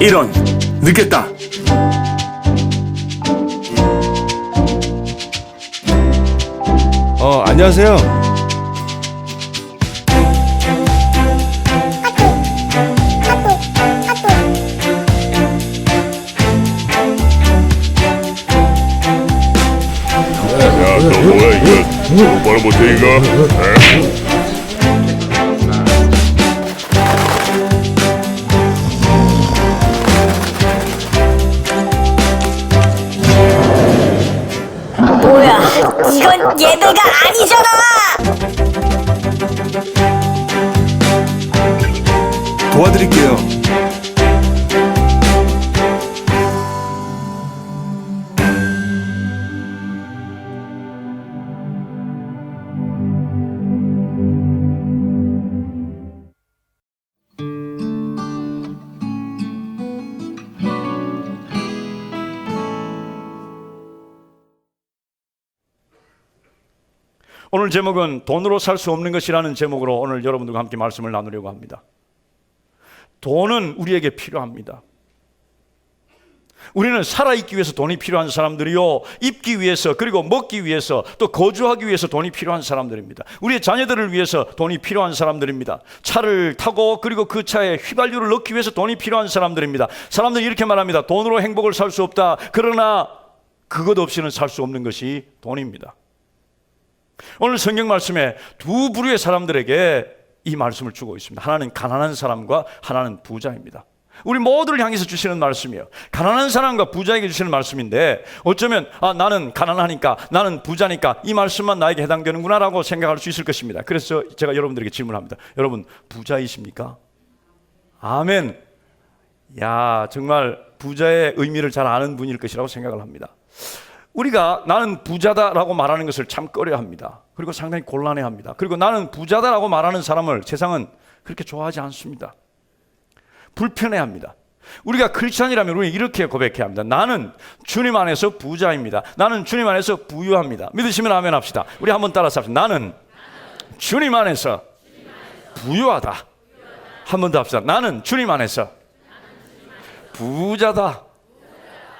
이런, 늦겠다. 안녕하세요. 야, 너 뭐야 이거? 똑바로 못해 이거? 에? 뭐야, 이건 예배가 아니잖아. 도와드릴게요. 오늘 제목은 돈으로 살 수 없는 것이라는 제목으로 오늘 여러분들과 함께 말씀을 나누려고 합니다. 돈은 우리에게 필요합니다. 우리는 살아있기 위해서 돈이 필요한 사람들이요, 입기 위해서, 그리고 먹기 위해서, 또 거주하기 위해서 돈이 필요한 사람들입니다. 우리의 자녀들을 위해서 돈이 필요한 사람들입니다. 차를 타고 그리고 그 차에 휘발유를 넣기 위해서 돈이 필요한 사람들입니다. 사람들이 이렇게 말합니다. 돈으로 행복을 살 수 없다. 그러나 그것 없이는 살 수 없는 것이 돈입니다. 오늘 성경 말씀에 두 부류의 사람들에게 이 말씀을 주고 있습니다. 하나는 가난한 사람과 하나는 부자입니다. 우리 모두를 향해서 주시는 말씀이에요. 가난한 사람과 부자에게 주시는 말씀인데, 어쩌면 나는 가난하니까, 나는 부자니까 이 말씀만 나에게 해당되는구나 라고 생각할 수 있을 것입니다. 그래서 제가 여러분들에게 질문합니다. 여러분 부자이십니까? 아멘. 야, 정말 부자의 의미를 잘 아는 분일 것이라고 생각을 합니다. 우리가 나는 부자다라고 말하는 것을 참 꺼려합니다. 그리고 상당히 곤란해합니다. 그리고 나는 부자다라고 말하는 사람을 세상은 그렇게 좋아하지 않습니다. 불편해합니다. 우리가 크리스찬이라면 우리는 이렇게 고백해야 합니다. 나는 주님 안에서 부자입니다. 나는 주님 안에서 부유합니다. 믿으시면 아멘 합시다. 우리 한번 따라서 합시다. 나는 주님 안에서 부유하다. 한 번 더 합시다. 나는 주님 안에서 부자다.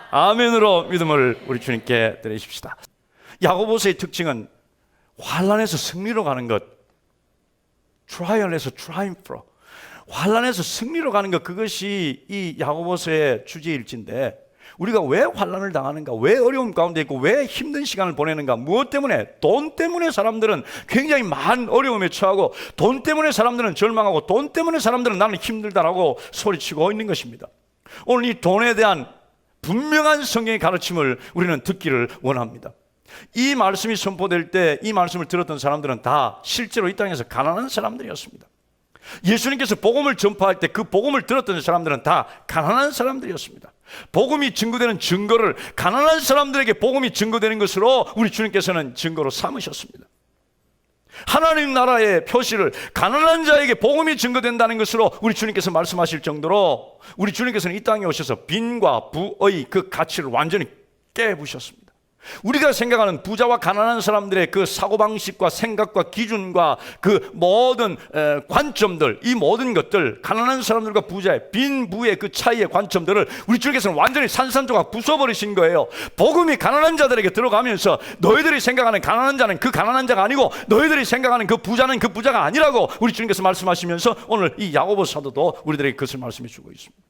아멘으로 믿음을 우리 주님께 드리십시다. 야고보서의 특징은 환난에서 승리로 가는 것, 트라이얼에서 트라이움프로, 환난에서 승리로 가는 것, 그것이 이 야고보서의 주제일지인데, 우리가 왜 환난을 당하는가, 왜 어려움 가운데 있고 왜 힘든 시간을 보내는가, 무엇 때문에? 돈 때문에 사람들은 굉장히 많은 어려움에 처하고, 돈 때문에 사람들은 절망하고, 돈 때문에 사람들은 나는 힘들다라고 소리치고 있는 것입니다. 오늘 이 돈에 대한 분명한 성경의 가르침을 우리는 듣기를 원합니다. 이 말씀이 선포될 때 이 말씀을 들었던 사람들은 다 실제로 이 땅에서 가난한 사람들이었습니다. 예수님께서 복음을 전파할 때 그 복음을 들었던 사람들은 다 가난한 사람들이었습니다. 복음이 증거되는 증거를 가난한 사람들에게 복음이 증거되는 것으로 우리 주님께서는 증거로 삼으셨습니다. 하나님 나라의 표시를 가난한 자에게 복음이 증거된다는 것으로 우리 주님께서 말씀하실 정도로 우리 주님께서는 이 땅에 오셔서 빈과 부의 그 가치를 완전히 깨부셨습니다. 우리가 생각하는 부자와 가난한 사람들의 그 사고방식과 생각과 기준과 그 모든 관점들, 이 모든 것들, 가난한 사람들과 부자의 빈 부의 그 차이의 관점들을 우리 주님께서는 완전히 산산조각 부숴버리신 거예요. 복음이 가난한 자들에게 들어가면서 너희들이 생각하는 가난한 자는 그 가난한 자가 아니고 너희들이 생각하는 그 부자는 그 부자가 아니라고 우리 주님께서 말씀하시면서 오늘 이 야고보 사도도 우리들에게 그것을 말씀해 주고 있습니다.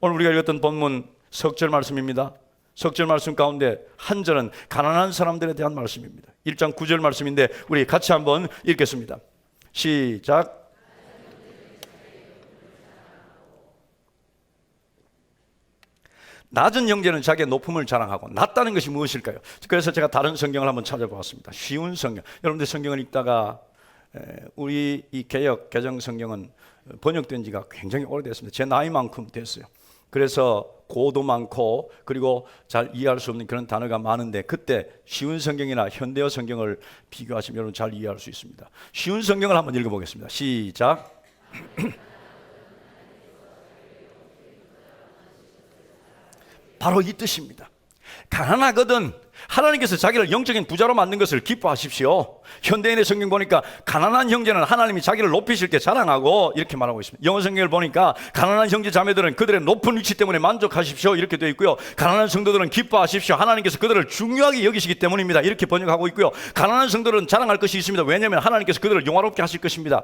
오늘 우리가 읽었던 본문 석절 말씀입니다. 석절 말씀 가운데 한 절은 가난한 사람들에 대한 말씀입니다. 1장 9절 말씀인데 우리 같이 한번 읽겠습니다. 시작. 낮은 형제는 자기의 높음을 자랑하고, 낮다는 것이 무엇일까요? 그래서 제가 다른 성경을 한번 찾아보았습니다. 쉬운 성경. 여러분들 성경을 읽다가 우리 이 개역 개정 성경은 번역된 지가 굉장히 오래됐습니다. 제 나이만큼 됐어요. 그래서 고도 많고 그리고 잘 이해할 수 없는 그런 단어가 많은데, 그때 쉬운 성경이나 현대어 성경을 비교하시면 여러분 잘 이해할 수 있습니다. 쉬운 성경을 한번 읽어보겠습니다. 시작. 바로 이 뜻입니다. 가난하거든 하나님께서 자기를 영적인 부자로 만든 것을 기뻐하십시오. 현대인의 성경 보니까 가난한 형제는 하나님이 자기를 높이실 때 자랑하고 이렇게 말하고 있습니다. 영어 성경을 보니까 가난한 형제 자매들은 그들의 높은 위치 때문에 만족하십시오 이렇게 되어 있고요. 가난한 성도들은 기뻐하십시오. 하나님께서 그들을 중요하게 여기시기 때문입니다. 이렇게 번역하고 있고요. 가난한 성도들은 자랑할 것이 있습니다. 왜냐하면 하나님께서 그들을 영화롭게 하실 것입니다.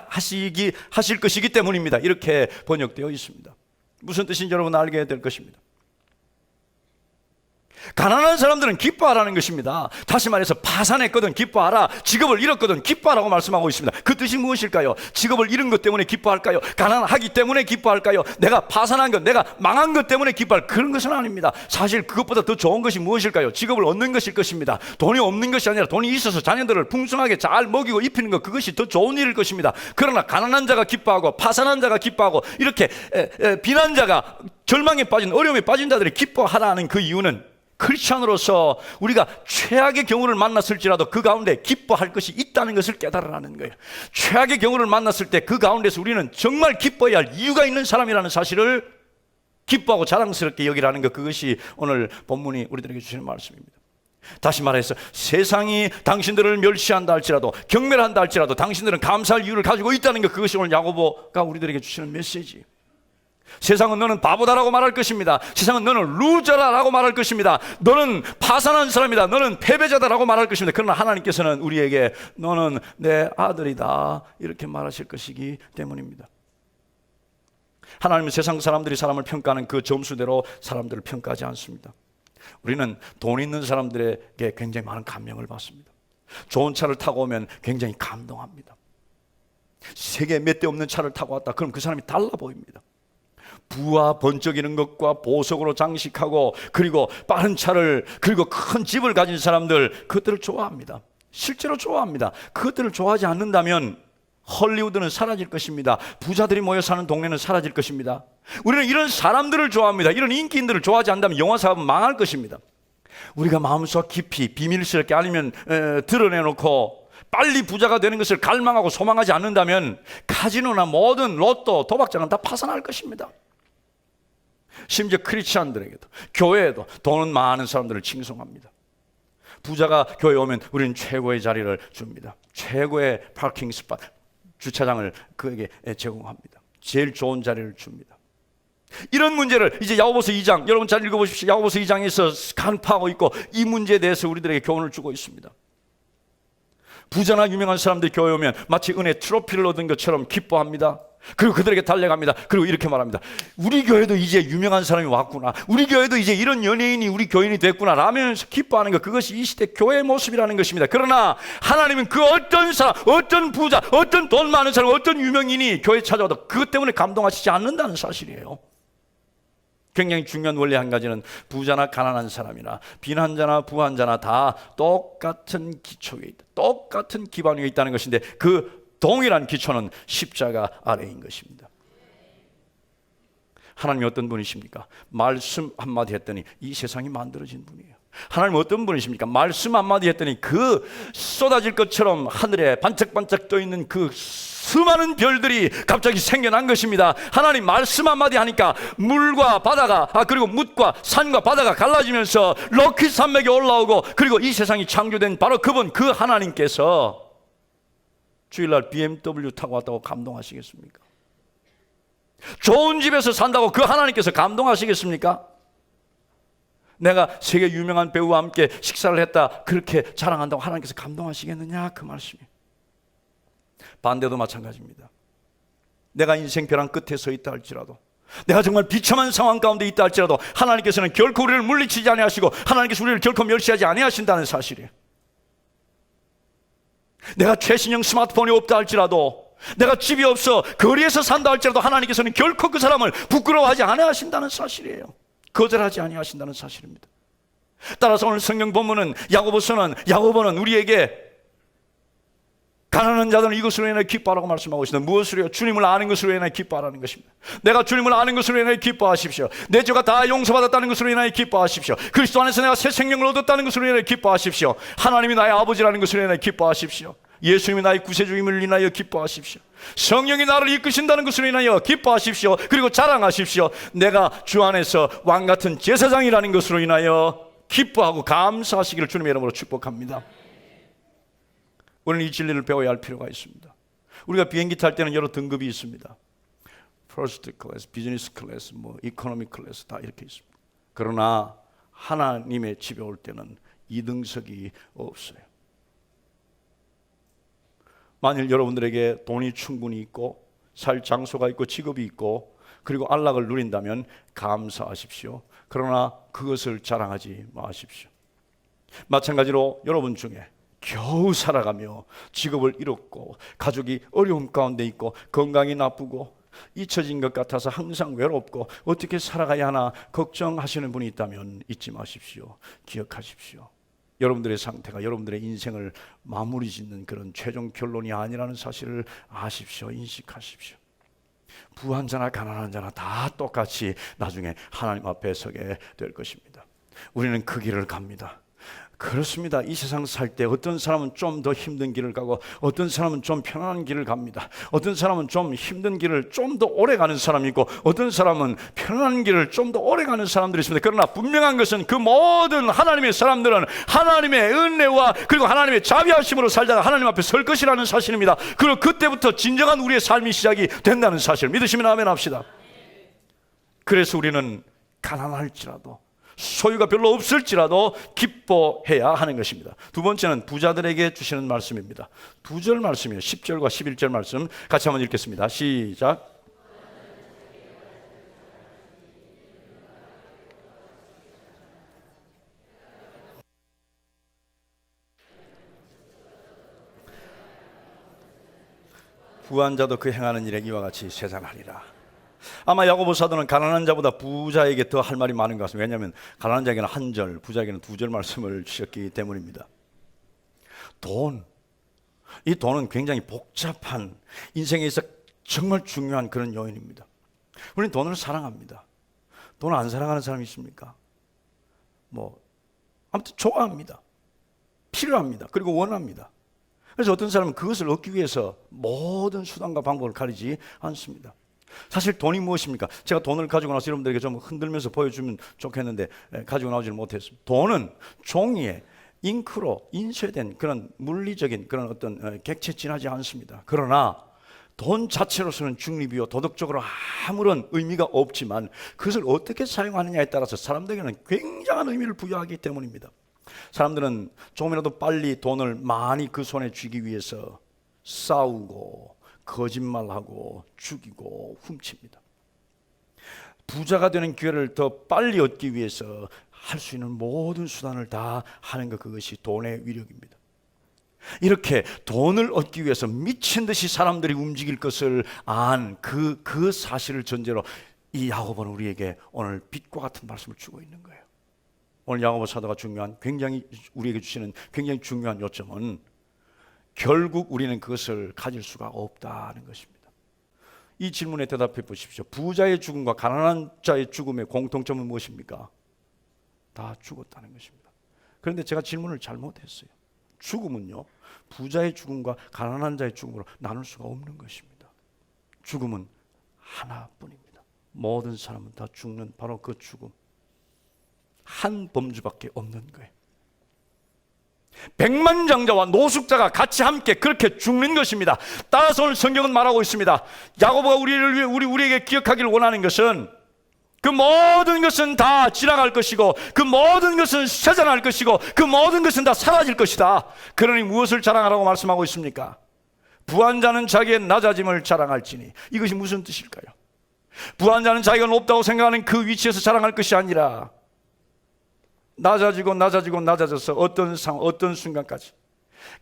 하실 것이기 때문입니다. 이렇게 번역되어 있습니다. 무슨 뜻인지 여러분 알게 될 것입니다. 가난한 사람들은 기뻐하라는 것입니다. 다시 말해서 파산했거든 기뻐하라, 직업을 잃었거든 기뻐하라고 말씀하고 있습니다. 그 뜻이 무엇일까요? 직업을 잃은 것 때문에 기뻐할까요? 가난하기 때문에 기뻐할까요? 내가 파산한 것, 내가 망한 것 때문에 기뻐할 그런 것은 아닙니다. 사실 그것보다 더 좋은 것이 무엇일까요? 직업을 얻는 것일 것입니다. 돈이 없는 것이 아니라 돈이 있어서 자녀들을 풍성하게 잘 먹이고 입히는 것, 그것이 더 좋은 일일 것입니다. 그러나 가난한 자가 기뻐하고 파산한 자가 기뻐하고 이렇게 비난자가 절망에 빠진, 어려움에 빠진 자들이 기뻐하라는 그 이유는 크리스찬으로서 우리가 최악의 경우를 만났을지라도 그 가운데 기뻐할 것이 있다는 것을 깨달으라는 거예요. 최악의 경우를 만났을 때 그 가운데서 우리는 정말 기뻐해야 할 이유가 있는 사람이라는 사실을 기뻐하고 자랑스럽게 여기라는 것, 그것이 오늘 본문이 우리들에게 주시는 말씀입니다. 다시 말해서 세상이 당신들을 멸시한다 할지라도, 경멸한다 할지라도 당신들은 감사할 이유를 가지고 있다는 것, 그것이 오늘 야고보가 우리들에게 주시는 메시지예요. 세상은 너는 바보다라고 말할 것입니다. 세상은 너는 루저라라고 말할 것입니다. 너는 파산한 사람이다, 너는 패배자다라고 말할 것입니다. 그러나 하나님께서는 우리에게 너는 내 아들이다 이렇게 말하실 것이기 때문입니다. 하나님은 세상 사람들이 사람을 평가하는 그 점수대로 사람들을 평가하지 않습니다. 우리는 돈 있는 사람들에게 굉장히 많은 감명을 받습니다. 좋은 차를 타고 오면 굉장히 감동합니다. 세계 몇 대 없는 차를 타고 왔다, 그럼 그 사람이 달라 보입니다. 부와 번쩍이는 것과 보석으로 장식하고 그리고 빠른 차를 그리고 큰 집을 가진 사람들, 그것들을 좋아합니다. 실제로 좋아합니다. 그것들을 좋아하지 않는다면 헐리우드는 사라질 것입니다. 부자들이 모여 사는 동네는 사라질 것입니다. 우리는 이런 사람들을 좋아합니다. 이런 인기인들을 좋아하지 않는다면 영화 사업은 망할 것입니다. 우리가 마음속 깊이 비밀스럽게 아니면 드러내놓고 빨리 부자가 되는 것을 갈망하고 소망하지 않는다면 카지노나 모든 로또, 도박장은 다 파산할 것입니다. 심지어 크리스찬들에게도, 교회에도 돈은 많은 사람들을 칭송합니다. 부자가 교회에 오면 우리는 최고의 자리를 줍니다. 최고의 파킹 스팟, 주차장을 그에게 제공합니다. 제일 좋은 자리를 줍니다. 이런 문제를 이제 야고보서 2장, 여러분 잘 읽어보십시오. 야고보서 2장에서 간파하고 있고 이 문제에 대해서 우리들에게 교훈을 주고 있습니다. 부자나 유명한 사람들이 교회에 오면 마치 은혜 트로피를 얻은 것처럼 기뻐합니다. 그리고 그들에게 달려갑니다. 그리고 이렇게 말합니다. 우리 교회도 이제 유명한 사람이 왔구나, 우리 교회도 이제 이런 연예인이 우리 교인이 됐구나 라면서 기뻐하는 것, 그것이 이 시대 교회의 모습이라는 것입니다. 그러나 하나님은 그 어떤 사람, 어떤 부자, 어떤 돈 많은 사람, 어떤 유명인이 교회에 찾아와도 그것 때문에 감동하시지 않는다는 사실이에요. 굉장히 중요한 원리 한 가지는 부자나 가난한 사람이나 빈한자나 부한자나 다 똑같은 기초에 있다, 똑같은 기반 위에 있다는 것인데 그 동일한 기초는 십자가 아래인 것입니다. 하나님이 어떤 분이십니까? 말씀 한마디 했더니 이 세상이 만들어진 분이에요. 하나님은 어떤 분이십니까? 말씀 한마디 했더니 그 쏟아질 것처럼 하늘에 반짝반짝 떠있는 그 수많은 별들이 갑자기 생겨난 것입니다. 하나님 말씀 한마디 하니까 물과 바다가 그리고 묻과 산과 바다가 갈라지면서 럭키 산맥이 올라오고, 그리고 이 세상이 창조된 바로 그분, 그 하나님께서 주일날 BMW 타고 왔다고 감동하시겠습니까? 좋은 집에서 산다고 그 하나님께서 감동하시겠습니까? 내가 세계 유명한 배우와 함께 식사를 했다 그렇게 자랑한다고 하나님께서 감동하시겠느냐, 그 말씀이에요. 반대도 마찬가지입니다. 내가 인생 벼랑 끝에 서 있다 할지라도, 내가 정말 비참한 상황 가운데 있다 할지라도 하나님께서는 결코 우리를 물리치지 아니하시고 하나님께서 우리를 결코 멸시하지 아니하신다는 사실이에요. 내가 최신형 스마트폰이 없다 할지라도, 내가 집이 없어 거리에서 산다 할지라도 하나님께서는 결코 그 사람을 부끄러워하지 아니하신다는 사실이에요. 거절하지 아니하신다는 사실입니다. 따라서 오늘 성경 본문은 야고보는 우리에게 가난한 자들은 이것으로 인해 기뻐하라고 말씀하고 있습니다. 무엇으로요? 주님을 아는 것으로 인해 기뻐하라는 것입니다. 내가 주님을 아는 것으로 인해 기뻐하십시오. 내 죄가 다 용서받았다는 것으로 인해 기뻐하십시오. 그리스도 안에서 내가 새 생명을 얻었다는 것으로 인해 기뻐하십시오. 하나님이 나의 아버지라는 것으로 인해 기뻐하십시오. 예수님이 나의 구세주임을 인하여 기뻐하십시오. 성령이 나를 이끄신다는 것으로 인하여 기뻐하십시오. 그리고 자랑하십시오. 내가 주 안에서 왕같은 제사장이라는 것으로 인하여 기뻐하고 감사하시기를 주님의 이름으로 축복합니다. 우리는 이 진리를 배워야 할 필요가 있습니다. 우리가 비행기 탈 때는 여러 등급이 있습니다. 퍼스트 클래스, 비즈니스 클래스, 이코노미 클래스 다 이렇게 있습니다. 그러나 하나님의 집에 올 때는 2등석이 없어요. 만일 여러분들에게 돈이 충분히 있고 살 장소가 있고 직업이 있고 그리고 안락을 누린다면 감사하십시오. 그러나 그것을 자랑하지 마십시오. 마찬가지로 여러분 중에 겨우 살아가며 직업을 잃었고 가족이 어려움 가운데 있고 건강이 나쁘고 잊혀진 것 같아서 항상 외롭고 어떻게 살아가야 하나 걱정하시는 분이 있다면 잊지 마십시오. 기억하십시오. 여러분들의 상태가 여러분들의 인생을 마무리 짓는 그런 최종 결론이 아니라는 사실을 아십시오. 인식하십시오. 부한 자나 가난한 자나 다 똑같이 나중에 하나님 앞에 서게 될 것입니다. 우리는 그 길을 갑니다. 그렇습니다. 이 세상 살 때 어떤 사람은 좀 더 힘든 길을 가고 어떤 사람은 좀 편안한 길을 갑니다. 어떤 사람은 좀 힘든 길을 좀 더 오래 가는 사람이 있고 어떤 사람은 편안한 길을 좀 더 오래 가는 사람들이 있습니다. 그러나 분명한 것은 그 모든 하나님의 사람들은 하나님의 은혜와 그리고 하나님의 자비하심으로 살다가 하나님 앞에 설 것이라는 사실입니다. 그리고 그때부터 진정한 우리의 삶이 시작이 된다는 사실 믿으시면 아멘 합시다. 그래서 우리는 가난할지라도 소유가 별로 없을지라도 기뻐해야 하는 것입니다. 두 번째는 부자들에게 주시는 말씀입니다. 2절 말씀이에요. 10절과 11절 말씀 같이 한번 읽겠습니다. 시작. 부한 자도 그 행하는 일에 이와 같이 세잔하리라. 아마 야고보 사도는 가난한 자보다 부자에게 더 할 말이 많은 것 같습니다. 왜냐하면 가난한 자에게는 1절, 부자에게는 2절 말씀을 주셨기 때문입니다. 이 돈은 굉장히 복잡한 인생에서 정말 중요한 그런 요인입니다. 우리는 돈을 사랑합니다. 돈을 안 사랑하는 사람이 있습니까? 아무튼 좋아합니다. 필요합니다. 그리고 원합니다. 그래서 어떤 사람은 그것을 얻기 위해서 모든 수단과 방법을 가리지 않습니다. 사실 돈이 무엇입니까? 제가 돈을 가지고 나서 여러분들에게 좀 흔들면서 보여주면 좋겠는데 가지고 나오지를 못했습니다. 돈은 종이에 잉크로 인쇄된 그런 물리적인 그런 어떤 객체 지나지 않습니다. 그러나 돈 자체로서는 중립이요 도덕적으로 아무런 의미가 없지만 그것을 어떻게 사용하느냐에 따라서 사람들에게는 굉장한 의미를 부여하기 때문입니다. 사람들은 조금이라도 빨리 돈을 많이 그 손에 쥐기 위해서 싸우고 거짓말하고 죽이고 훔칩니다. 부자가 되는 기회를 더 빨리 얻기 위해서 할 수 있는 모든 수단을 다 하는 것, 그것이 돈의 위력입니다. 이렇게 돈을 얻기 위해서 미친 듯이 사람들이 움직일 것을 안 그 사실을 전제로 이 야고보는 우리에게 오늘 빛과 같은 말씀을 주고 있는 거예요. 오늘 야고보 사도가 굉장히 우리에게 주시는 굉장히 중요한 요점은 결국 우리는 그것을 가질 수가 없다는 것입니다. 이 질문에 대답해 보십시오. 부자의 죽음과 가난한 자의 죽음의 공통점은 무엇입니까? 다 죽었다는 것입니다. 그런데 제가 질문을 잘못했어요. 죽음은요, 부자의 죽음과 가난한 자의 죽음으로 나눌 수가 없는 것입니다. 죽음은 하나뿐입니다. 모든 사람은 다 죽는 바로 그 죽음, 한 범주밖에 없는 거예요. 백만장자와 노숙자가 같이 함께 그렇게 죽는 것입니다. 따라서 오늘 성경은 말하고 있습니다. 야고보가 우리에게 기억하기를 원하는 것은 그 모든 것은 다 지나갈 것이고 그 모든 것은 쇠잔할 것이고 그 모든 것은 다 사라질 것이다. 그러니 무엇을 자랑하라고 말씀하고 있습니까? 부한 자는 자기의 낮아짐을 자랑할지니. 이것이 무슨 뜻일까요? 부한 자는 자기가 높다고 생각하는 그 위치에서 자랑할 것이 아니라 낮아져서 어떤 순간까지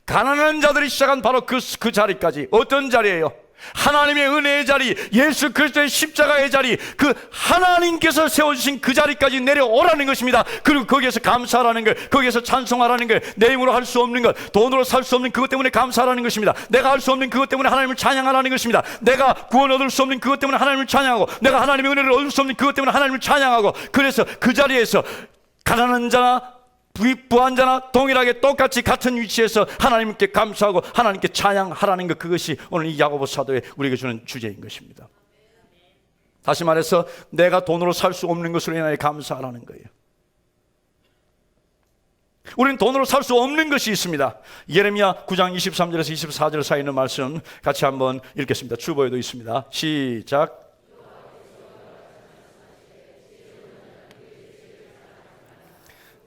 가난한 자들이 시작한 바로 그 자리까지. 어떤 자리예요? 하나님의 은혜의 자리, 예수 그리스도의 십자가의 자리, 그 하나님께서 세워주신 그 자리까지 내려오라는 것입니다. 그리고 거기에서 감사하라는 거예요. 거기에서 찬송하라는 거예요. 내 힘으로 할 수 없는 것, 돈으로 살 수 없는 그것 때문에 감사하라는 것입니다. 내가 할 수 없는 그것 때문에 하나님을 찬양하라는 것입니다. 내가 구원 얻을 수 없는 그것 때문에 하나님을 찬양하고, 내가 하나님의 은혜를 얻을 수 없는 그것 때문에 하나님을 찬양하고, 그래서 그 자리에서 가난한 자나 부한 자나 동일하게 똑같이 같은 위치에서 하나님께 감사하고 하나님께 찬양하라는 것, 그것이 오늘 이 야고보 사도에 우리에게 주는 주제인 것입니다. 다시 말해서 내가 돈으로 살 수 없는 것으로 인하여 감사하라는 거예요. 우리는 돈으로 살 수 없는 것이 있습니다. 예레미야 9장 23절에서 24절 사이에 있는 말씀 같이 한번 읽겠습니다. 주보에도 있습니다. 시작.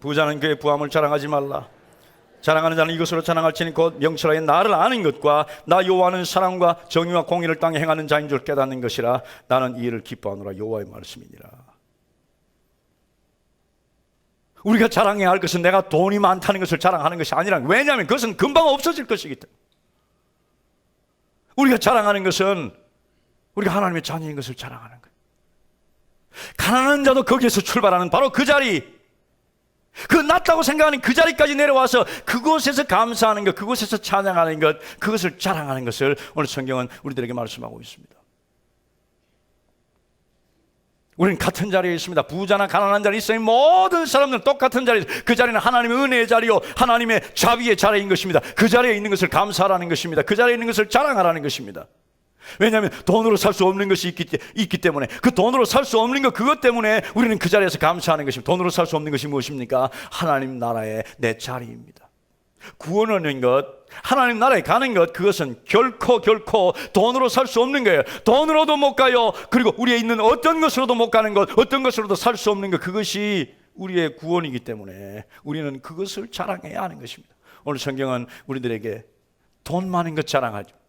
부자는 그의 부함을 자랑하지 말라. 자랑하는 자는 이것으로 자랑할지니 곧 명철하게 나를 아는 것과 나 여호와는 사랑과 정의와 공의를 땅에 행하는 자인 줄 깨닫는 것이라. 나는 이 일을 기뻐하노라. 여호와의 말씀이니라. 우리가 자랑해야 할 것은 내가 돈이 많다는 것을 자랑하는 것이 아니라, 왜냐하면 그것은 금방 없어질 것이기 때문에. 우리가 자랑하는 것은 우리가 하나님의 자녀인 것을 자랑하는 거예요. 가난한 자도 거기에서 출발하는 바로 그 자리, 그 낮다고 생각하는 그 자리까지 내려와서 그곳에서 감사하는 것, 그곳에서 찬양하는 것, 그것을 자랑하는 것을 오늘 성경은 우리들에게 말씀하고 있습니다. 우리는 같은 자리에 있습니다. 부자나 가난한 자리에 있어요. 모든 사람들은 똑같은 자리에, 그 자리는 하나님의 은혜의 자리요, 하나님의 자비의 자리인 것입니다. 그 자리에 있는 것을 감사하라는 것입니다. 그 자리에 있는 것을 자랑하라는 것입니다. 왜냐하면 돈으로 살 수 없는 것이 있기 때문에, 그 돈으로 살 수 없는 것, 그것 때문에 우리는 그 자리에서 감사하는 것입니다. 돈으로 살 수 없는 것이 무엇입니까? 하나님 나라의 내 자리입니다. 구원 얻는 것, 하나님 나라에 가는 것, 그것은 결코 돈으로 살 수 없는 거예요. 돈으로도 못 가요. 그리고 우리에 있는 어떤 것으로도 못 가는 것, 어떤 것으로도 살 수 없는 것, 그것이 우리의 구원이기 때문에 우리는 그것을 자랑해야 하는 것입니다. 오늘 성경은 우리들에게 돈 많은 것 자랑하죠.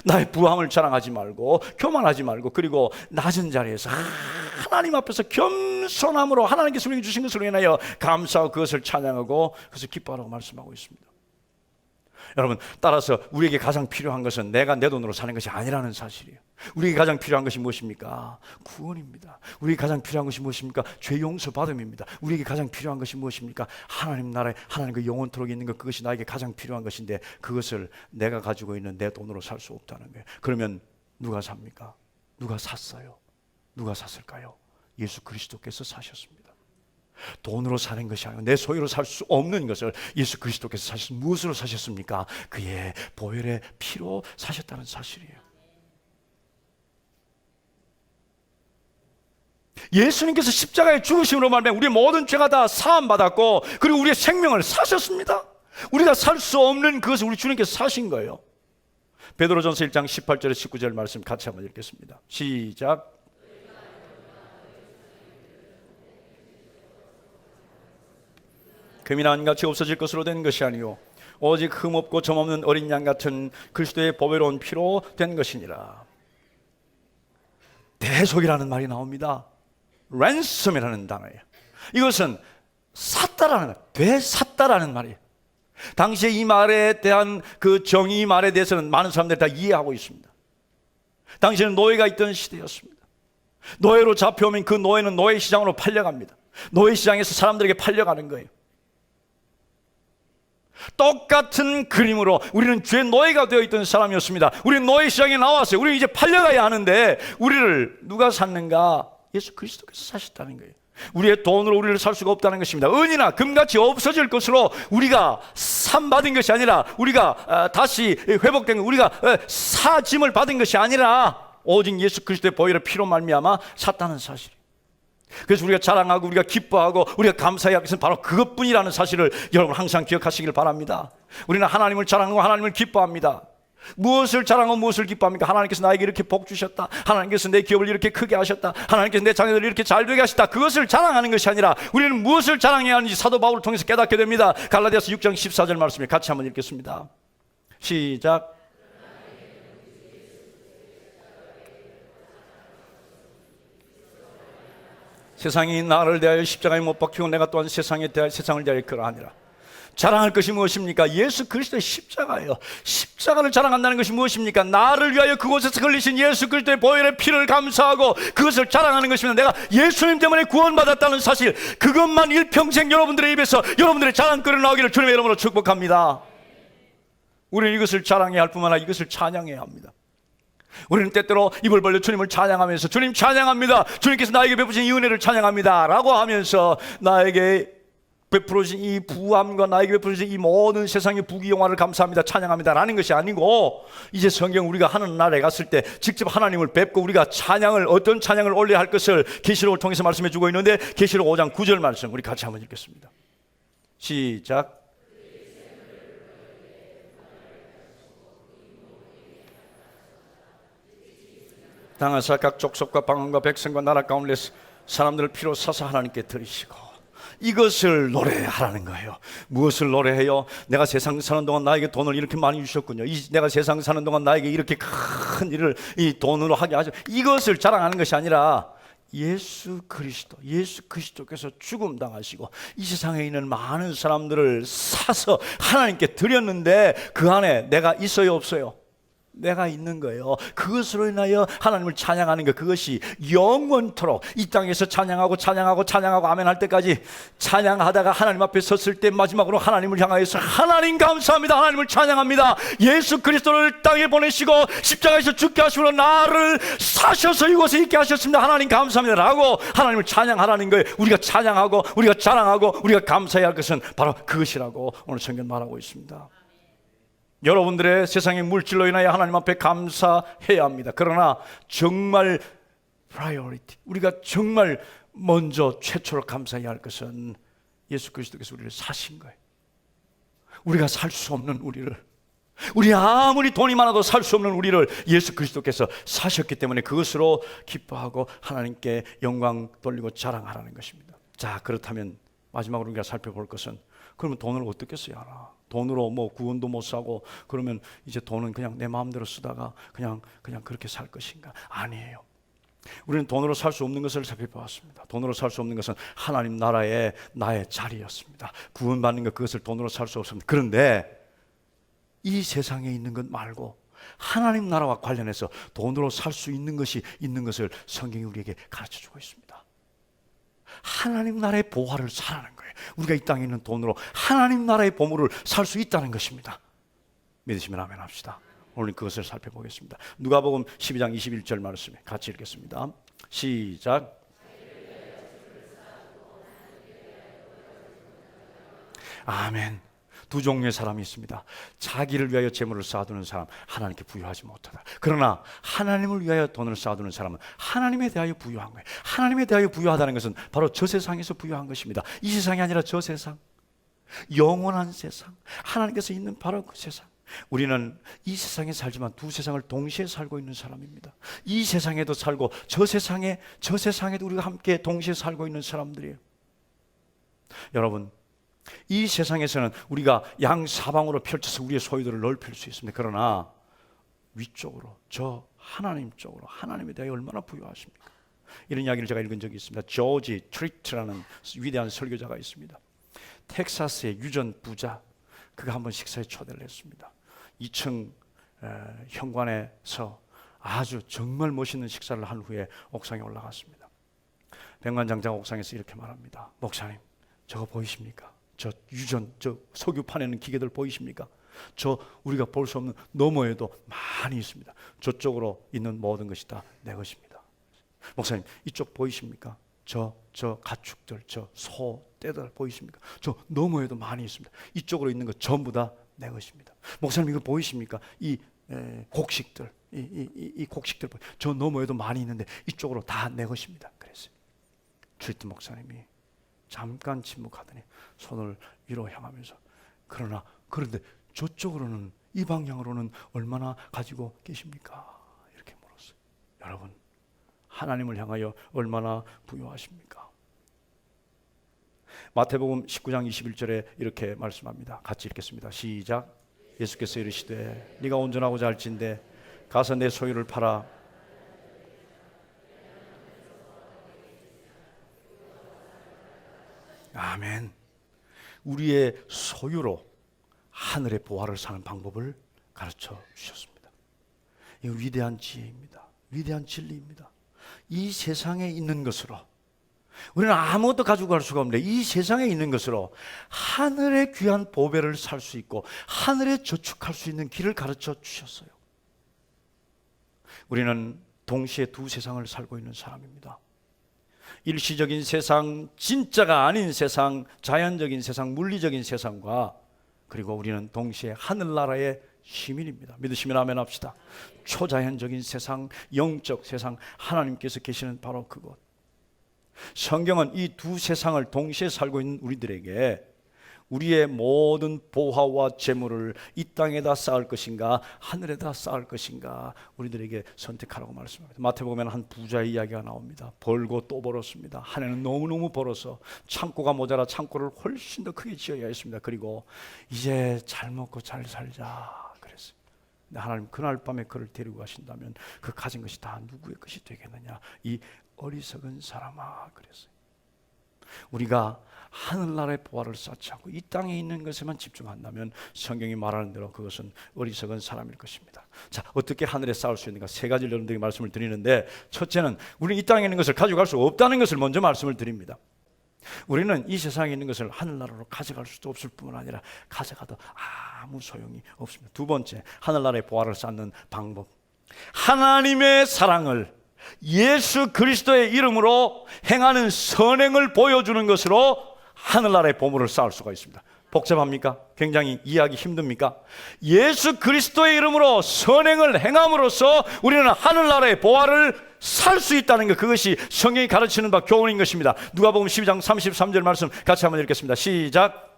나의 부함을 자랑하지 말고, 교만하지 말고, 그리고 낮은 자리에서 하나님 앞에서 겸손함으로 하나님께서 우리에게 주신 것으로 인하여 감사하고 그것을 찬양하고 그것을 기뻐하라고 말씀하고 있습니다. 여러분, 따라서 우리에게 가장 필요한 것은 내가 내 돈으로 사는 것이 아니라는 사실이에요. 우리에게 가장 필요한 것이 무엇입니까? 구원입니다. 우리에게 가장 필요한 것이 무엇입니까? 죄 용서 받음입니다. 우리에게 가장 필요한 것이 무엇입니까? 하나님 나라에 하나님과 영원토록 있는 것, 그것이 나에게 가장 필요한 것인데, 그것을 내가 가지고 있는 내 돈으로 살 수 없다는 거예요. 그러면 누가 삽니까? 누가 샀어요? 누가 샀을까요? 예수 그리스도께서 사셨습니다. 돈으로 사는 것이 아니고 내 소유로 살 수 없는 것을 예수 그리스도께서 사셨습니다. 무엇으로 사셨습니까? 그의 보혈의 피로 사셨다는 사실이에요. 예수님께서 십자가에 죽으심으로 말미암아 우리의 모든 죄가 다 사함받았고, 그리고 우리의 생명을 사셨습니다. 우리가 살 수 없는 그것을 우리 주님께서 사신 거예요. 베드로전서 1장 18절에 19절 말씀 같이 한번 읽겠습니다. 시작. 금이나 은같이 없어질 것으로 된 것이 아니요 오직 흠없고 점없는 어린 양 같은 그리스도의 보배로운 피로 된 것이니라. 대속이라는 말이 나옵니다. ransom이라는 단어예요. 이것은 샀다라는, 되샀다라는 말이에요. 당시에 이 말에 대한 그 정의 말에 대해서는 많은 사람들이 다 이해하고 있습니다. 당시에는 노예가 있던 시대였습니다. 노예로 잡혀오면 그 노예는 노예 시장으로 팔려갑니다. 노예 시장에서 사람들에게 팔려가는 거예요. 똑같은 그림으로 우리는 죄의 노예가 되어 있던 사람이었습니다. 우리는 노예 시장에 나왔어요. 우리는 이제 팔려가야 하는데, 우리를 누가 샀는가? 예수 그리스도께서 사셨다는 거예요. 우리의 돈으로 우리를 살 수가 없다는 것입니다. 은이나 금같이 없어질 것으로 우리가 산받은 것이 아니라, 우리가 다시 회복된 것, 우리가 사짐을 받은 것이 아니라 오직 예수 그리스도의 보혈의 피로 말미암아 샀다는 사실이에요. 그래서 우리가 자랑하고 우리가 기뻐하고 우리가 감사해야 할 것은 바로 그것뿐이라는 사실을 여러분 항상 기억하시길 바랍니다. 우리는 하나님을 자랑하고 하나님을 기뻐합니다. 무엇을 자랑하고 무엇을 기뻐합니까? 하나님께서 나에게 이렇게 복 주셨다, 하나님께서 내 기업을 이렇게 크게 하셨다, 하나님께서 내 자녀들을 이렇게 잘 되게 하셨다, 그것을 자랑하는 것이 아니라 우리는 무엇을 자랑해야 하는지 사도 바울을 통해서 깨닫게 됩니다. 갈라디아서 6장 14절 말씀을 같이 한번 읽겠습니다. 시작. 세상이 나를 대하여 십자가에 못 박히고 내가 또한 세상을 대하여 그러하니라. 자랑할 것이 무엇입니까? 예수 그리스도의 십자가예요. 십자가를 자랑한다는 것이 무엇입니까? 나를 위하여 그곳에서 흘리신 예수 그리스도의 보혈의 피를 감사하고 그것을 자랑하는 것입니다. 내가 예수님 때문에 구원받았다는 사실, 그것만 일평생 여러분들의 입에서 여러분들의 자랑거리로 나오기를 주님의 이름으로 축복합니다. 우리는 이것을 자랑해야 할 뿐만 아니라 이것을 찬양해야 합니다. 우리는 때때로 입을 벌려 주님을 찬양하면서, 주님 찬양합니다, 주님께서 나에게 베푸신 이 은혜를 찬양합니다 라고 하면서 나에게 베풀어주신 이 부함과 나에게 베풀어주신 이 모든 세상의 부귀영화를 감사합니다, 찬양합니다 라는 것이 아니고, 이제 성경 우리가 하는 날에 갔을 때 직접 하나님을 뵙고 우리가 찬양을, 어떤 찬양을 올려야 할 것을 계시록을 통해서 말씀해 주고 있는데, 계시록 5장 9절 말씀 우리 같이 한번 읽겠습니다. 시작. 당하사 각 족속과 방언과 백성과 나라 가운데 사람들을 피로 사사 하나님께 드리시고, 이것을 노래하라는 거예요. 무엇을 노래해요? 내가 세상 사는 동안 나에게 돈을 이렇게 많이 주셨군요. 내가 세상 사는 동안 나에게 이렇게 큰 일을 이 돈으로 하게 하죠. 이것을 자랑하는 것이 아니라 예수 그리스도께서 죽음 당하시고 이 세상에 있는 많은 사람들을 사서 하나님께 드렸는데 그 안에 내가 있어요, 없어요? 내가 있는 거예요. 그것으로 인하여 하나님을 찬양하는 것, 그것이 영원토록 이 땅에서 찬양하고 아멘 할 때까지 찬양하다가 하나님 앞에 섰을 때 마지막으로 하나님을 향하여서 하나님 감사합니다, 하나님을 찬양합니다. 예수 그리스도를 땅에 보내시고 십자가에서 죽게 하시고 나를 사셔서 이곳에 있게 하셨습니다. 하나님 감사합니다 라고 하나님을 찬양하라는 거예요. 우리가 찬양하고 우리가 자랑하고 우리가 감사해야 할 것은 바로 그것이라고 오늘 성경 말하고 있습니다. 여러분들의 세상의 물질로 인하여 하나님 앞에 감사해야 합니다. 그러나 정말 priority, 우리가 정말 먼저 최초로 감사해야 할 것은 예수 그리스도께서 우리를 사신 거예요. 우리가 살 수 없는 우리를, 우리 아무리 돈이 많아도 살 수 없는 우리를 예수 그리스도께서 사셨기 때문에 그것으로 기뻐하고 하나님께 영광 돌리고 자랑하라는 것입니다. 자, 그렇다면 마지막으로 우리가 살펴볼 것은, 그러면 돈을 어떻게 써야 하나? 돈으로 뭐 구원도 못 사고 그러면 이제 돈은 그냥 내 마음대로 쓰다가 그냥 그렇게 살 것인가? 아니에요. 우리는 돈으로 살 수 없는 것을 살펴보았습니다. 돈으로 살 수 없는 것은 하나님 나라의 나의 자리였습니다. 구원받는 것, 그것을 돈으로 살 수 없습니다. 그런데 이 세상에 있는 것 말고 하나님 나라와 관련해서 돈으로 살 수 있는 것이 있는 것을 성경이 우리에게 가르쳐주고 있습니다. 하나님 나라의 보화를 사라는 거예요. 우리가 이 땅에 있는 돈으로 하나님 나라의 보물을 살 수 있다는 것입니다. 믿으시면 아멘 합시다. 오늘 그것을 살펴보겠습니다. 누가복음 12장 21절 말씀 같이 읽겠습니다. 시작. 아멘. 두 종류의 사람이 있습니다. 자기를 위하여 재물을 쌓아두는 사람, 하나님께 부여하지 못하다. 그러나 하나님을 위하여 돈을 쌓아두는 사람은 하나님에 대하여 부여한 거예요. 하나님에 대하여 부여하다는 것은 바로 저 세상에서 부여한 것입니다. 이 세상이 아니라 저 세상, 영원한 세상, 하나님께서 있는 바로 그 세상. 우리는 이 세상에 살지만 두 세상을 동시에 살고 있는 사람입니다. 이 세상에도 살고 저 세상에도 우리가 함께 동시에 살고 있는 사람들이에요. 여러분, 이 세상에서는 우리가 양사방으로 펼쳐서 우리의 소유들을 넓힐 수 있습니다. 그러나 위쪽으로, 저 하나님 쪽으로 하나님에 대해 얼마나 부유하십니까? 이런 이야기를 제가 읽은 적이 있습니다. 조지 트리트라는 위대한 설교자가 있습니다. 텍사스의 유전 부자, 그가 한번 식사에 초대를 했습니다. 2층 현관에서 아주 정말 멋있는 식사를 한 후에 옥상에 올라갔습니다. 백만장자 옥상에서 이렇게 말합니다. 목사님, 저거 보이십니까? 저 유전, 저 석유 파내는 기계들 보이십니까? 저 우리가 볼 수 없는 너머에도 많이 있습니다. 저쪽으로 있는 모든 것이 다 내 것입니다. 목사님, 이쪽 보이십니까? 저 가축들, 저 소, 떼들 보이십니까? 저 너머에도 많이 있습니다. 이쪽으로 있는 것 전부 다 내 것입니다. 목사님, 이거 보이십니까? 이 곡식들, 이 곡식들 저 너머에도 많이 있는데 이쪽으로 다 내 것입니다. 그랬어요. 트리트 목사님이 잠깐 침묵하더니 손을 위로 향하면서, 그런데 저쪽으로는, 이 방향으로는 얼마나 가지고 계십니까? 이렇게 물었어요. 여러분, 하나님을 향하여 얼마나 부유하십니까? 마태복음 19장 21절에 이렇게 말씀합니다. 같이 읽겠습니다. 시작. 예수께서 이르시되 네가 온전하고자 할진대 가서 내 소유를 팔아 아멘. 우리의 소유로 하늘의 보화를 사는 방법을 가르쳐 주셨습니다. 이 위대한 지혜입니다. 위대한 진리입니다. 이 세상에 있는 것으로 우리는 아무것도 가지고 갈 수가 없는데 이 세상에 있는 것으로 하늘의 귀한 보배를 살 수 있고 하늘에 저축할 수 있는 길을 가르쳐 주셨어요. 우리는 동시에 두 세상을 살고 있는 사람입니다. 일시적인 세상, 진짜가 아닌 세상, 자연적인 세상, 물리적인 세상과, 그리고 우리는 동시에 하늘나라의 시민입니다. 믿으시면 아멘 합시다. 초자연적인 세상, 영적 세상, 하나님께서 계시는 바로 그곳. 성경은 이 두 세상을 동시에 살고 있는 우리들에게 우리의 모든 보화와 재물을 이 땅에다 쌓을 것인가 하늘에다 쌓을 것인가 우리들에게 선택하라고 말씀합니다. 마태복음에는 한 부자의 이야기가 나옵니다. 벌고 또 벌었습니다. 한 해는 너무너무 벌어서 창고가 모자라 창고를 훨씬 더 크게 지어야 했습니다. 그리고 이제 잘 먹고 잘 살자 그랬어요. 근데 하나님 그날 밤에 그를 데리고 가신다면 그 가진 것이 다 누구의 것이 되겠느냐, 이 어리석은 사람아 그랬어요. 우리가 하늘나라의 보화를 쌓지 않고 이 땅에 있는 것에만 집중한다면 성경이 말하는 대로 그것은 어리석은 사람일 것입니다. 자, 어떻게 하늘에 쌓을 수 있는가? 세 가지를 여러분들에게 말씀을 드리는데, 첫째는 우리는 이 땅에 있는 것을 가져갈 수 없다는 것을 먼저 말씀을 드립니다. 우리는 이 세상에 있는 것을 하늘나라로 가져갈 수도 없을 뿐만 아니라 가져가도 아무 소용이 없습니다. 두 번째, 하늘나라의 보화를 쌓는 방법, 하나님의 사랑을 예수 그리스도의 이름으로 행하는 선행을 보여주는 것으로 하늘나라의 보물을 쌓을 수가 있습니다. 복잡합니까? 굉장히 이해하기 힘듭니까? 예수 그리스도의 이름으로 선행을 행함으로써 우리는 하늘나라의 보화를 살 수 있다는 것, 그것이 성경이 가르치는 바 교훈인 것입니다. 누가복음 12장 33절 말씀 같이 한번 읽겠습니다. 시작.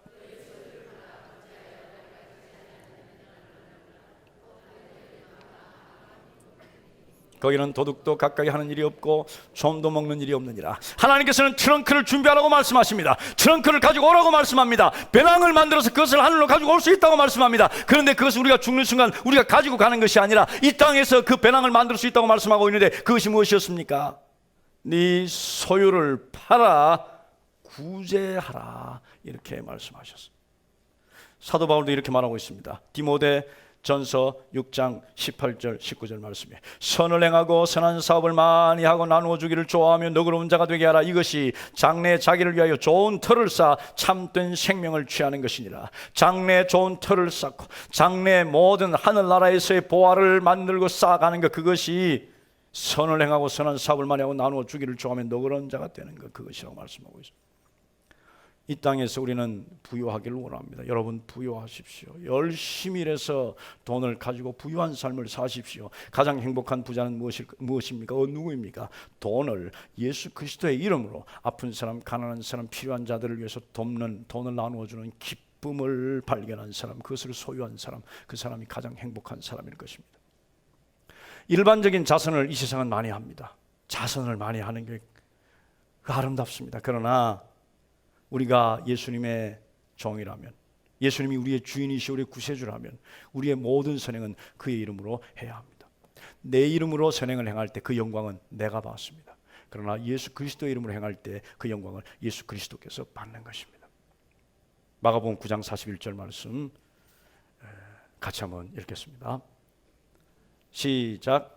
거기는 도둑도 가까이 하는 일이 없고 좀도 먹는 일이 없느니라. 하나님께서는 트렁크를 준비하라고 말씀하십니다. 트렁크를 가지고 오라고 말씀합니다. 배낭을 만들어서 그것을 하늘로 가지고 올 수 있다고 말씀합니다. 그런데 그것은 우리가 죽는 순간 우리가 가지고 가는 것이 아니라 이 땅에서 그 배낭을 만들 수 있다고 말씀하고 있는데, 그것이 무엇이었습니까? 네 소유를 팔아 구제하라, 이렇게 말씀하셨습니다. 사도 바울도 이렇게 말하고 있습니다. 디모데 전서 6장 18절 19절 말씀에, 선을 행하고 선한 사업을 많이 하고 나누어 주기를 좋아하며 너그러운 자가 되게 하라. 이것이 장래에 자기를 위하여 좋은 터를 쌓아 참된 생명을 취하는 것이니라. 장래에 좋은 터를 쌓고 장래에 모든 하늘나라에서의 보화를 만들고 쌓아가는 것, 그것이 선을 행하고 선한 사업을 많이 하고 나누어 주기를 좋아하며 너그러운 자가 되는 것, 그것이라고 말씀하고 있습니다. 이 땅에서 우리는 부유하기를 원합니다. 여러분 부유하십시오. 열심히 일해서 돈을 가지고 부유한 삶을 사십시오. 가장 행복한 부자는 무엇입니까? 누구입니까? 돈을 예수 그리스도의 이름으로 아픈 사람, 가난한 사람, 필요한 자들을 위해서 돕는, 돈을 나누어주는 기쁨을 발견한 사람, 그것을 소유한 사람, 그 사람이 가장 행복한 사람일 것입니다. 일반적인 자선을 이 세상은 많이 합니다. 자선을 많이 하는 게 아름답습니다. 그러나 우리가 예수님의 종이라면, 예수님이 우리의 주인이시오 우리의 구세주라면 우리의 모든 선행은 그의 이름으로 해야 합니다. 내 이름으로 선행을 행할 때 그 영광은 내가 받습니다. 그러나 예수 그리스도의 이름으로 행할 때 그 영광을 예수 그리스도께서 받는 것입니다. 마가복음 9장 41절 말씀 같이 한번 읽겠습니다. 시작.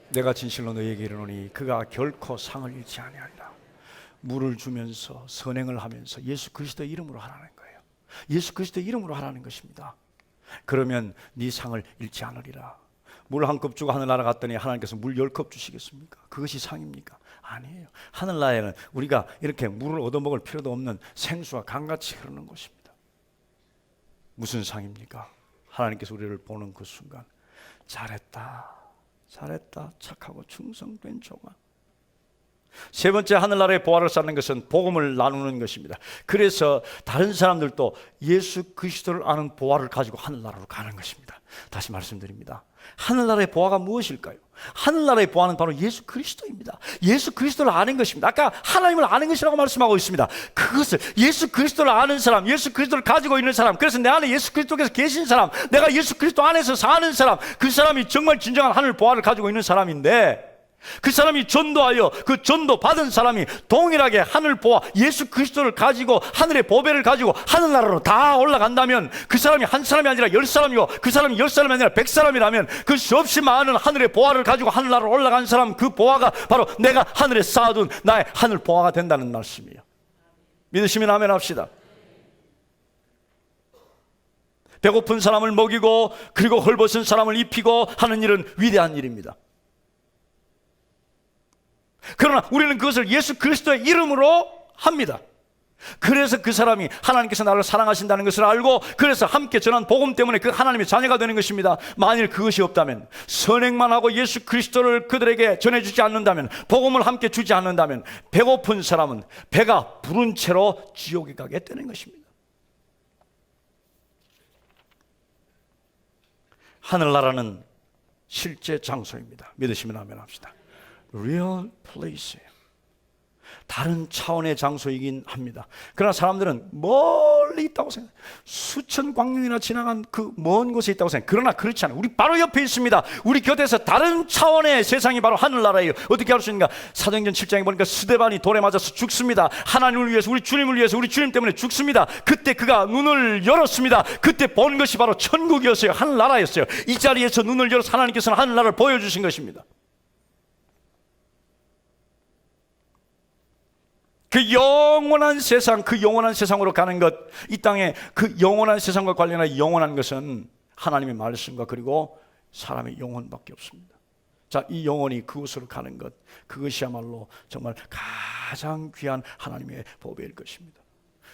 내가 진실로 너희에게 이르노니 그가 결코 상을 잃지 아니하리라. 물을 주면서 선행을 하면서 예수 그리스도의 이름으로 하라는 거예요. 예수 그리스도의 이름으로 하라는 것입니다. 그러면 네 상을 잃지 않으리라. 물 한 컵 주고 하늘나라 갔더니 하나님께서 물 10컵 주시겠습니까? 그것이 상입니까? 아니에요. 하늘나라에는 우리가 이렇게 물을 얻어먹을 필요도 없는 생수와 강같이 흐르는 것입니다. 무슨 상입니까? 하나님께서 우리를 보는 그 순간, 잘했다, 잘했다, 착하고 충성된 종아. 세 번째, 하늘나라의 보화를 쌓는 것은 복음을 나누는 것입니다. 그래서 다른 사람들도 예수 그리스도를 아는 보화를 가지고 하늘나라로 가는 것입니다. 다시 말씀드립니다. 하늘나라의 보화가 무엇일까요? 하늘나라의 보화는 바로 예수 그리스도입니다. 예수 그리스도를 아는 것입니다. 아까 하나님을 아는 것이라고 말씀하고 있습니다. 그것을, 예수 그리스도를 아는 사람, 예수 그리스도를 가지고 있는 사람, 그래서 내 안에 예수 그리스도께서 계신 사람, 내가 예수 그리스도 안에서 사는 사람, 그 사람이 정말 진정한 하늘 보화를 가지고 있는 사람인데, 그 사람이 전도하여 그 전도 받은 사람이 동일하게 하늘 보화 예수 그리스도를 가지고 하늘의 보배를 가지고 하늘나라로 다 올라간다면, 그 사람이 한 사람이 아니라 10사람이고 그 사람이 10사람이 아니라 100사람이라면 그 수없이 많은 하늘의 보화를 가지고 하늘나라로 올라간 사람, 그 보화가 바로 내가 하늘에 쌓아둔 나의 하늘 보화가 된다는 말씀이에요. 믿으시면 아멘 합시다. 배고픈 사람을 먹이고 그리고 헐벗은 사람을 입히고 하는 일은 위대한 일입니다. 그러나 우리는 그것을 예수 그리스도의 이름으로 합니다. 그래서 그 사람이 하나님께서 나를 사랑하신다는 것을 알고 그래서 함께 전한 복음 때문에 그 하나님의 자녀가 되는 것입니다. 만일 그것이 없다면, 선행만 하고 예수 그리스도를 그들에게 전해주지 않는다면, 복음을 함께 주지 않는다면 배고픈 사람은 배가 부른 채로 지옥에 가게 되는 것입니다. 하늘나라는 실제 장소입니다. 믿으시면 아멘 합시다. Real place. 다른 차원의 장소이긴 합니다. 그러나 사람들은 멀리 있다고 생각해요. 수천 광년이나 지나간 그 먼 곳에 있다고 생각해요. 그러나 그렇지 않아요. 우리 바로 옆에 있습니다. 우리 곁에서 다른 차원의 세상이 바로 하늘나라예요. 어떻게 알 수 있는가? 사도행전 7장에 보니까 스데반이 돌에 맞아서 죽습니다. 하나님을 위해서, 우리 주님을 위해서, 우리 주님 때문에 죽습니다. 그때 그가 눈을 열었습니다. 그때 본 것이 바로 천국이었어요. 하늘나라였어요. 이 자리에서 눈을 열어서 하나님께서는 하늘나라를 보여주신 것입니다. 그 영원한 세상, 그 영원한 세상으로 가는 것, 이 땅에 그 영원한 세상과 관련한 영원한 것은 하나님의 말씀과 그리고 사람의 영혼밖에 없습니다. 자, 이 영혼이 그곳으로 가는 것, 그것이야말로 정말 가장 귀한 하나님의 보배일 것입니다.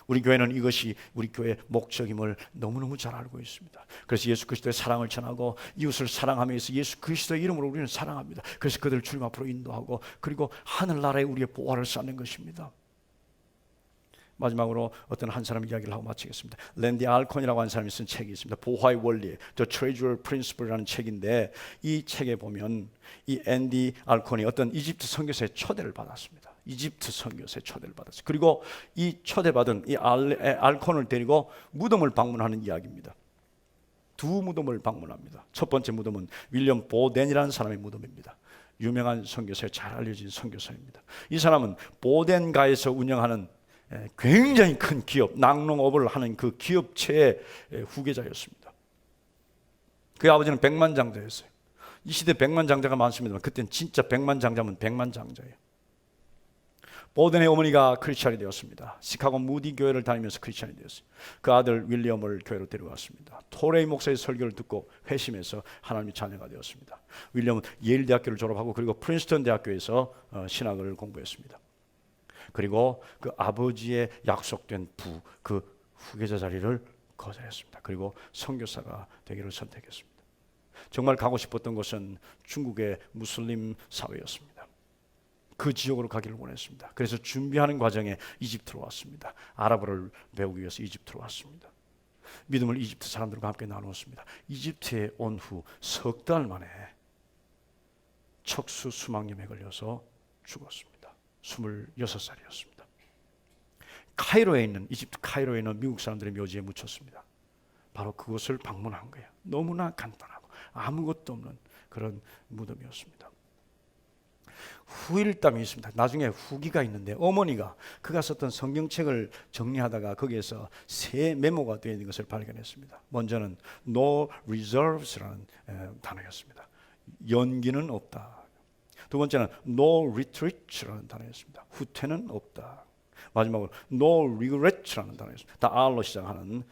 우리 교회는 이것이 우리 교회의 목적임을 너무너무 잘 알고 있습니다. 그래서 예수 그리스도의 사랑을 전하고 이웃을 사랑하면서 예수 그리스도의 이름으로 우리는 사랑합니다. 그래서 그들을 주님 앞으로 인도하고 그리고 하늘나라에 우리의 보화를 쌓는 것입니다. 마지막으로 어떤 한 사람 이야기를 하고 마치겠습니다. 랜디 알콘이라고 하는 사람이 쓴 책이 있습니다. 보화의 원리, The Treasure Principle라는 책인데, 이 책에 보면 이 앤디 알콘이 어떤 이집트 선교사의 초대를 받았습니다. 이집트 선교사의 초대를 받았어요. 그리고 이 초대받은 이 알콘을 데리고 무덤을 방문하는 이야기입니다. 두 무덤을 방문합니다. 첫 번째 무덤은 윌리엄 보덴이라는 사람의 무덤입니다. 유명한 선교사에 잘 알려진 선교사입니다. 이 사람은 보덴가에서 운영하는 굉장히 큰 기업, 낙농업을 하는 그 기업체의 후계자였습니다. 그의 아버지는 백만장자였어요. 이 시대 백만장자가 많습니다만 그때는 진짜 백만장자면 백만장자예요. 보덴의 어머니가 크리스찬이 되었습니다. 시카고 무디 교회를 다니면서 크리스찬이 되었어요. 그 아들 윌리엄을 교회로 데려갔습니다. 토레이 목사의 설교를 듣고 회심해서 하나님의 자녀가 되었습니다. 윌리엄은 예일 대학교를 졸업하고 그리고 프린스턴 대학교에서 신학을 공부했습니다. 그리고 그 아버지의 약속된 그 후계자 자리를 거절했습니다. 그리고 선교사가 되기를 선택했습니다. 정말 가고 싶었던 곳은 중국의 무슬림 사회였습니다. 그 지역으로 가기를 원했습니다. 그래서 준비하는 과정에 이집트로 왔습니다. 아랍어를 배우기 위해서 이집트로 왔습니다. 믿음을 이집트 사람들과 함께 나누었습니다. 이집트에 온 후 석 달 만에 척수 수막염에 걸려서 죽었습니다. 26살이었습니다. 카이로에 있는, 이집트 카이로에 있는 미국 사람들의 묘지에 묻혔습니다. 바로 그곳을 방문한 거예요. 너무나 간단하고 아무것도 없는 그런 무덤이었습니다. 후일담이 있습니다. 나중에 후기가 있는데 어머니가 그가 썼던 성경책을 정리하다가 거기에서 세 메모가 되어 있는 것을 발견했습니다. 먼저는 No reserves라는 단어였습니다. 연기는 없다. 두 번째는 No retreat라는 단어였습니다. 후퇴는 없다. 마지막으로 No regret라는 단어였습니다. 다 R로 시작하는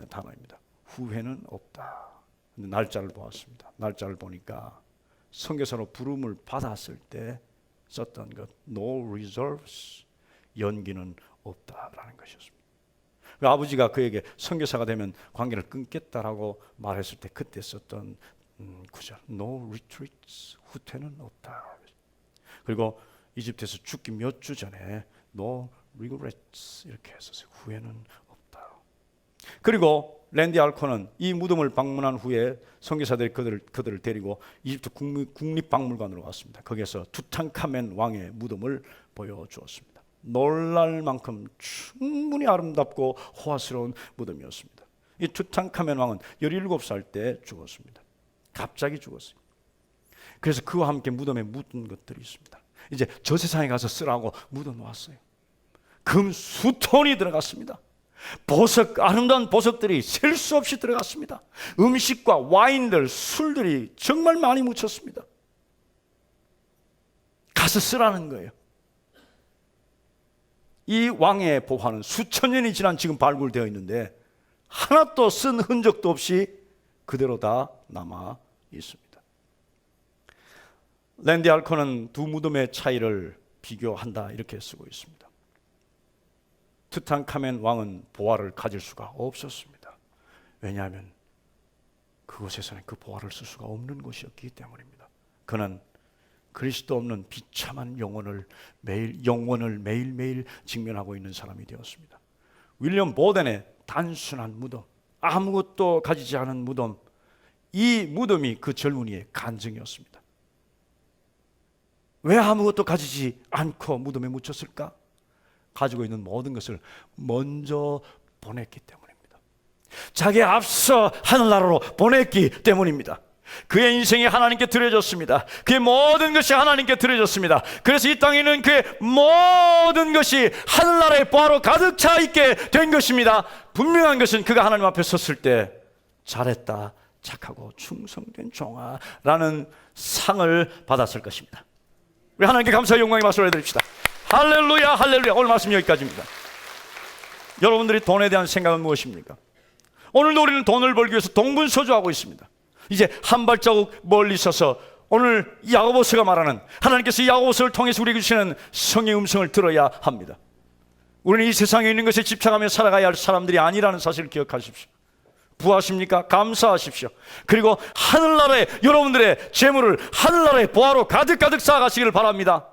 단어입니다. 후회는 없다. 날짜를 보았습니다. 날짜를 보니까 선교사로 부름을 받았을 때 썼던 것 No reserves, 연기는 없다라는 것이었습니다. 아버지가 그에게 선교사가 되면 관계를 끊겠다라고 말했을 때 그때 썼던 구절 No retreats, 후퇴는 없다. 그리고 이집트에서 죽기 몇 주 전에 No regrets 이렇게 했었어요. 후회는 없다. 그리고 랜디 알콘은 이 무덤을 방문한 후에 선교사들이 그들을 데리고 이집트 국립박물관으로 갔습니다. 거기에서 투탕카멘 왕의 무덤을 보여주었습니다. 놀랄 만큼 충분히 아름답고 호화스러운 무덤이었습니다. 이 투탕카멘 왕은 17살 때 죽었습니다. 갑자기 죽었어요. 그래서 그와 함께 무덤에 묻은 것들이 있습니다. 이제 저 세상에 가서 쓰라고 묻어 놓았어요. 금 수톤이 들어갔습니다. 보석, 아름다운 보석들이 셀 수 없이 들어갔습니다. 음식과 와인들, 술들이 정말 많이 묻혔습니다. 가서 쓰라는 거예요. 이 왕의 보화는 수천 년이 지난 지금 발굴되어 있는데 하나도 쓴 흔적도 없이 그대로 다 남아 있습니다. 랜디 알콘은 두 무덤의 차이를 비교한다 이렇게 쓰고 있습니다. 투탕카멘 왕은 보화를 가질 수가 없었습니다. 왜냐하면 그곳에서는 그 보화를 쓸 수가 없는 곳이었기 때문입니다. 그는 그리스도 없는 비참한 영혼을 매일매일 직면하고 있는 사람이 되었습니다. 윌리엄 보덴의 단순한 무덤, 아무것도 가지지 않은 무덤, 이 무덤이 그 젊은이의 간증이었습니다. 왜 아무것도 가지지 않고 무덤에 묻혔을까? 가지고 있는 모든 것을 먼저 보냈기 때문입니다. 자기 앞서 하늘나라로 보냈기 때문입니다. 그의 인생이 하나님께 드려졌습니다. 그의 모든 것이 하나님께 드려졌습니다. 그래서 이 땅에 있는 그의 모든 것이 하늘나라의 보화로 가득 차 있게 된 것입니다. 분명한 것은 그가 하나님 앞에 섰을 때 잘했다, 착하고 충성된 종아라는 상을 받았을 것입니다. 우리 하나님께 감사의 영광의 말씀을 해드립시다. 할렐루야, 할렐루야. 오늘 말씀 여기까지입니다. 여러분들이 돈에 대한 생각은 무엇입니까? 오늘도 우리는 돈을 벌기 위해서 동분서주하고 있습니다. 이제 한 발자국 멀리 서서 오늘 야고보서가 말하는, 하나님께서 야고보서를 통해서 우리에게 주시는 성의 음성을 들어야 합니다. 우리는 이 세상에 있는 것에 집착하며 살아가야 할 사람들이 아니라는 사실을 기억하십시오. 부하십니까? 감사하십시오. 그리고 하늘나라에 여러분들의 재물을 하늘나라의 보화로 가득 쌓아가시기를 바랍니다.